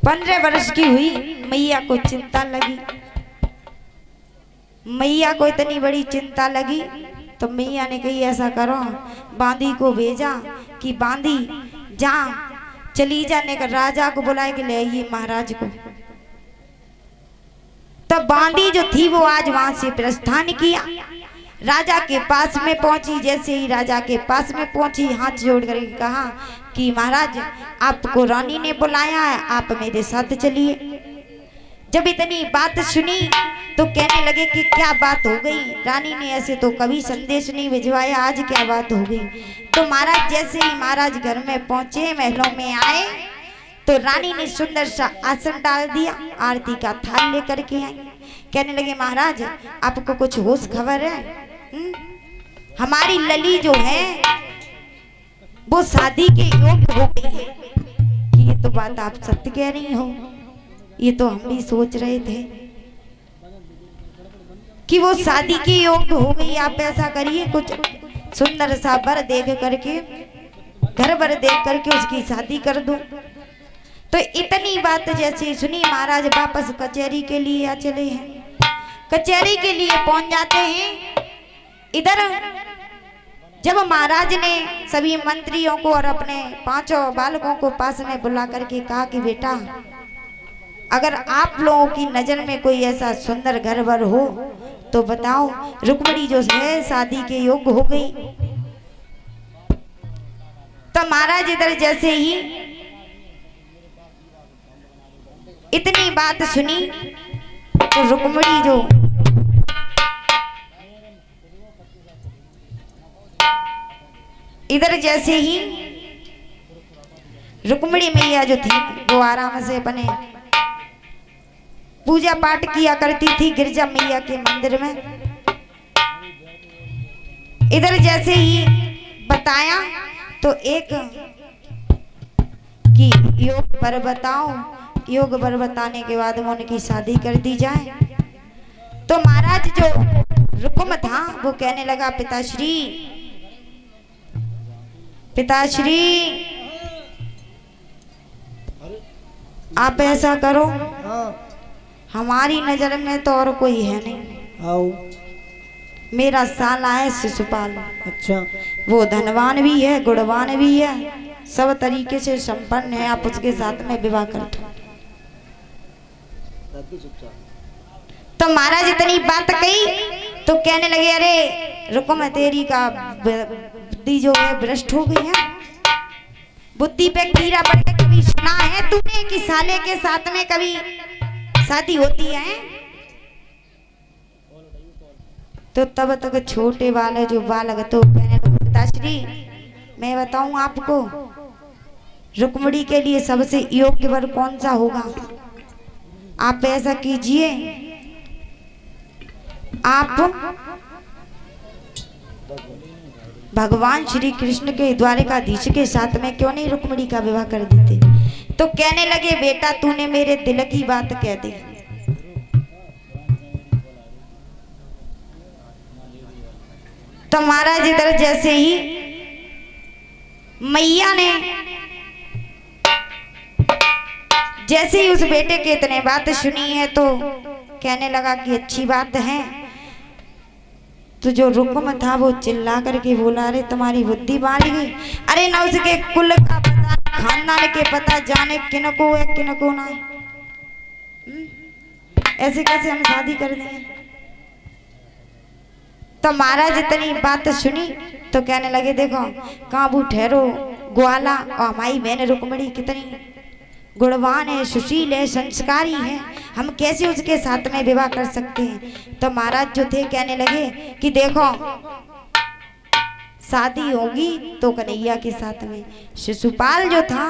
15 वर्ष की हुई, मैया को चिंता लगी। मैया को इतनी बड़ी चिंता लगी तो मैया ने कही ऐसा करो, बांदी को भेजा कि बांदी जा चली जाने का, राजा को बुलाए के ले आइए महाराज को। तब बांदी जो थी वो आज वहां से प्रस्थान किया, राजा के पास में पहुंची। जैसे ही राजा के पास में पहुंची, हाथ जोड़ कर कहा कि महाराज आपको रानी ने बुलाया है, आप मेरे साथ चलिए। जब इतनी बात सुनी तो कहने लगे कि क्या बात हो गई, रानी ने ऐसे तो कभी संदेश नहीं भिजवाया, आज क्या बात हो गई। तो महाराज जैसे ही महाराज घर में पहुंचे, महलों में आए, तो रानी ने सुंदर सा आसन डाल दिया, आरती का थाल लेकर के आई। कहने लगे महाराज आपको कुछ होश खबर है? हमारी लली जो है वो शादी के योग्य हो गई है। कि ये तो बात आप सत्य कह रही हो, ये तो हम भी सोच रहे थे कि वो शादी के योग्य हो गई। आप ऐसा करिए, कुछ सुंदर सा वर देख करके, घर वर देख करके उसकी शादी कर दो। तो इतनी बात जैसे सुनी, महाराज वापस कचहरी के लिए आ चले हैं। कचहरी के लिए पहुंच जाते हैं। इधर जब महाराज ने सभी मंत्रियों को और अपने 5 बालकों को पास में बुला करके कहा कि बेटा अगर आप लोगों की नजर में कोई ऐसा सुंदर घर वर हो तो बताओ, रुक्मिणी जो है शादी के योग्य हो गई। तो महाराज इधर जैसे ही इतनी बात सुनी तो रुक्मिणी जो इधर जैसे ही रुक्मिणी मैया जो थी वो आराम से अपने पूजा पाठ किया करती थी गिरजा मैया के मंदिर में। इधर जैसे ही बताया तो एक कि योग वर बताओ, योग वर बताने के बाद में उनकी शादी कर दी जाए। तो महाराज जो रुकुम था वो कहने लगा पिताश्री, पिताश्री आप ऐसा करो, हमारी नजर में तो और कोई है नहीं। आओ। मेरा साला है शिशुपाल। अच्छा। वो धनवान भी है, गुणवान भी है, सब तरीके से संपन्न है, आप उसके साथ में विवाह कर दो। तो महाराज इतनी बात कही तो कहने लगे अरे रुको, मैं तेरी का बुद्धि जो है भ्रष्ट हो गई है, बुद्धि पे कीड़ा पड़ गया। कभी सुना है तूने कि साले के साथ में कभी शादी होती है? तो तब तक छोटे वाले जो बालक तो कहने लगे पिताश्री मैं बताऊं आपको, रुक्मिणी के लिए सबसे योग्य वर कौन सा होगा? आप ऐसा कीजिए, आप भगवान श्री कृष्ण के द्वारिकाधीश के साथ में क्यों नहीं रुक्मिणी का विवाह कर देते? तो कहने लगे बेटा तूने मेरे दिल की बात कह दी। तो महाराज इधर जैसे ही मैया ने जैसे ही उस बेटे के इतने बात सुनी है तो कहने लगा कि अच्छी बात है। तो जो रुक्म था वो चिल्ला करके बोला अरे तुम्हारी बुद्धि मार गई, अरे ना उसके कुल का पता, खानदान के पता, जाने किनको है किनको ना, ऐसे कैसे हम शादी कर देंगे? तो महाराज इतनी बात सुनी तो कहने लगे देखो काबू ठहरो ग्वाला, और हमारी बहन रुक्मिणी कितनी गुणवान है, सुशील है, संस्कारी है, हम कैसे उसके साथ में विवाह कर सकते हैं? तो महाराज जो थे कहने लगे कि देखो शादी होगी तो कन्हैया के साथ में। शिशुपाल जो था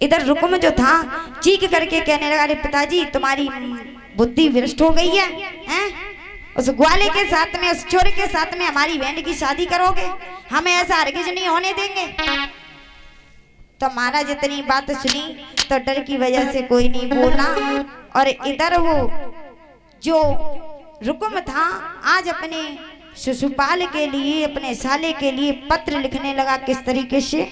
इधर रुक्म जो था चीख करके कहने लगा अरे पिताजी तुम्हारी बुद्धि भ्रष्ट हो गई है, हैं? उस ग्वाले के साथ में, उस चोर के साथ में हमारी बहन की शादी करोगे? हमें ऐसा हरगिज नहीं होने देंगे। तो महाराज इतनी बात सुनी तो डर की वजह से कोई नहीं बोला। और इधर वो जो रुकुम था आज अपने शिशुपाल के लिए, अपने साले के लिए पत्र लिखने लगा। किस तरीके से?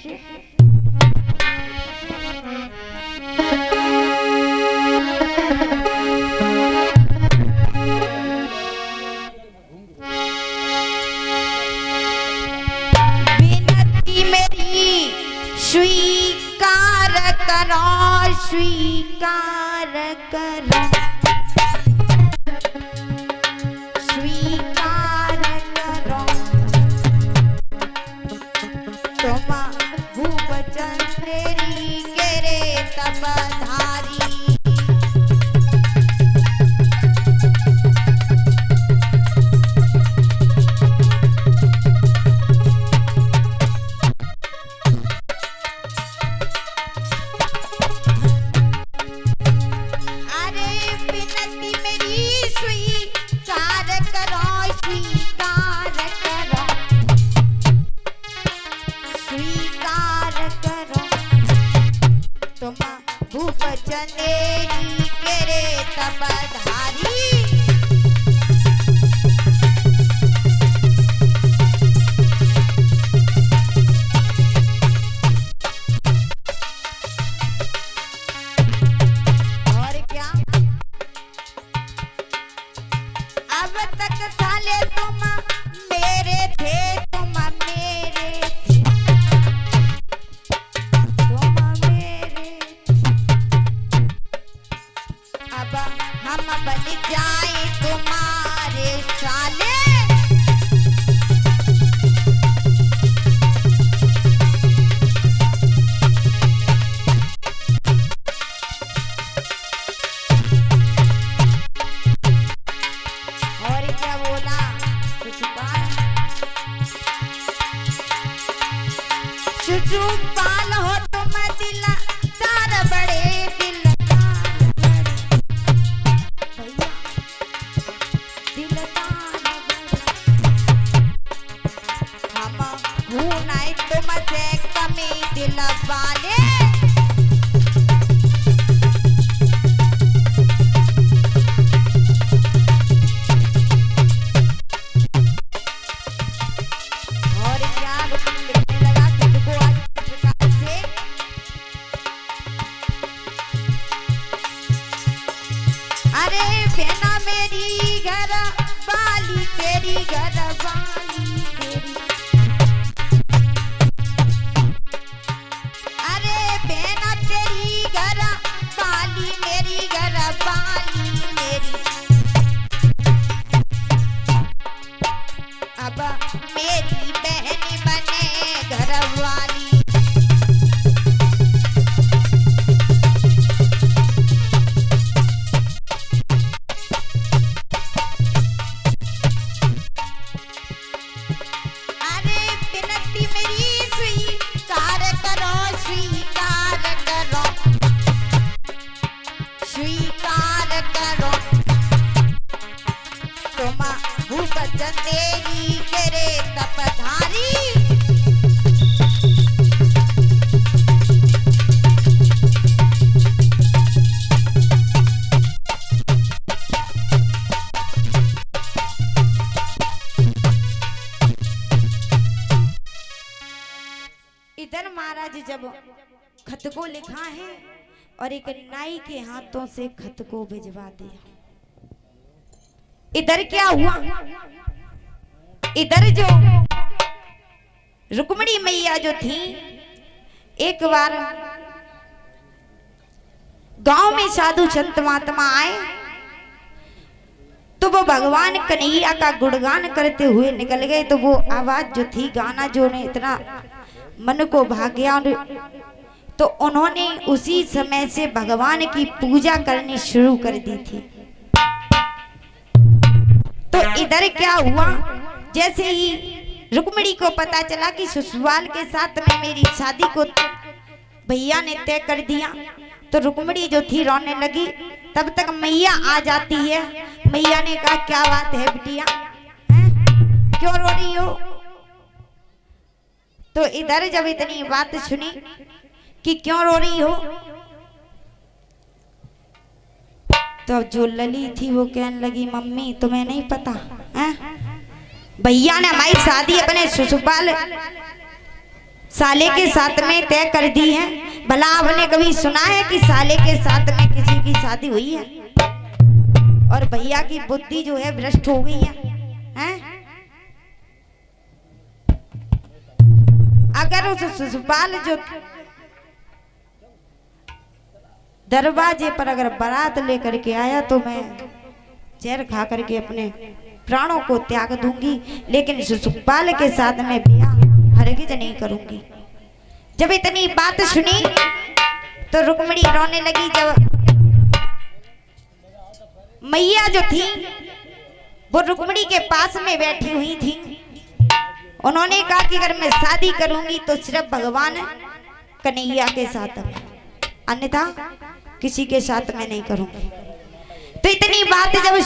विनती मेरी स्वीकार करो, स्वीकार करो, स्वीकार करो। तुम भूपचन तेरी केरे तपधारी। भूपचन तेरी केरे तपधारी। और क्या अब तक साले तुम मेरे थे, तुम मेरे थे, तुम मेरे। अब हम बन जाए तुम्हारे साले। और क्या बोला कुछ पाल हो तुम दिलदार बड़े दिलदार भैया दिलदार हम हूँ नहीं तुमसे कमी दिल वाले। और क्या लिखने लगा तुझको आज प्रकार से। अरे बेना मेरी घर वाली तेरी घर वाली तेरी। अरे बेना तेरी घर वाली मेरी घर वाली मेरी। अब मेरी बहन बने घर वाली। अरे विनती मेरी स्वीकार करो, स्वीकार करो, स्वीकार करो। तुम भूपचन तेरी केरे तपधारी। इधर महाराज जब खत को लिखा है और एक नाई के हाथों से खत को भिजवा दिया। इधर क्या हुआ, इधर जो रुक्मिणी मैया जो थी, एक बार गांव में साधु संत महात्मा आए तो वो भगवान कन्हैया का गुणगान करते हुए निकल गए। तो वो आवाज जो थी, गाना जो ने इतना मन को भा गया, तो उन्होंने उसी समय से भगवान की पूजा करनी शुरू कर दी थी। तो इधर क्या हुआ, जैसे ही रुक्मिणी को पता चला कि ससुराल के साथ में मेरी शादी को भैया ने तय कर दिया, तो रुक्मिणी जो थी रोने लगी। तब तक मैया आ जाती है। मैया ने कहा क्या बात है बिटिया, क्यों रो रही हो? तो इधर जब इतनी बात सुनी कि क्यों रो रही हो, तो जो लली थी वो कहने लगी मम्मी तुम्हें नहीं पता है, भैया ने हमारी शादी अपने ससुराल साले के साथ में तय कर दी है। भला आपने कभी सुना है कि साले के साथ में किसी की शादी हुई है और भैया की बुद्धि जो है भ्रष्ट हो गई है, हैं? अगर उस शिशुपाल जो दरवाजे पर अगर बारात लेकर के आया तो मैं जहर खा करके अपने प्राणों को त्याग दूंगी, लेकिन शिशुपाल के साथ में ब्याह हरगिज नहीं करूंगी। जब इतनी बात सुनी तो रुक्मिणी रोने लगी। जब मैया जो थी वो रुक्मिणी के पास में बैठी हुई थी, उन्होंने कहा कि अगर मैं शादी करूंगी तो सिर्फ भगवान कन्हैया के साथ, अन्यथा किसी के साथ में नहीं करूंगी। तो इतनी बात जब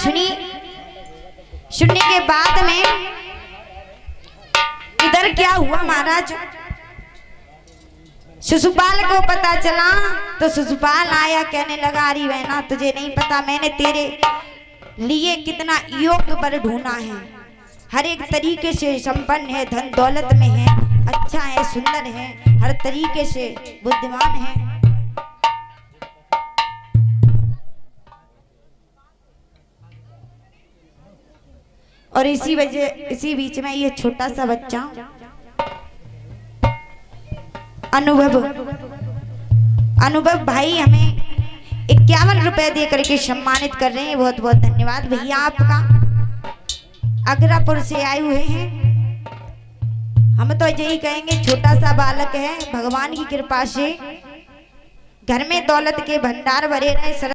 सुनने के बाद में इधर क्या हुआ महाराज, शिशुपाल को पता चला तो शिशुपाल आया, कहने लगा अरे बहना तुझे नहीं पता मैंने तेरे लिए कितना योग्य वर ढूंढा है, हर एक तरीके से संपन्न है, धन दौलत में है, अच्छा है, सुंदर है, हर तरीके से बुद्धिमान है। और इसी बीच में ये छोटा सा बच्चा अनुभव भाई हमें 51 रुपए दे करके सम्मानित कर रहे हैं। बहुत बहुत धन्यवाद भैया आपका। आगरापुर से आए हुए हैं। हम तो यही कहेंगे छोटा सा बालक है, भगवान की कृपा से घर में दौलत के भंडार भरे रहे।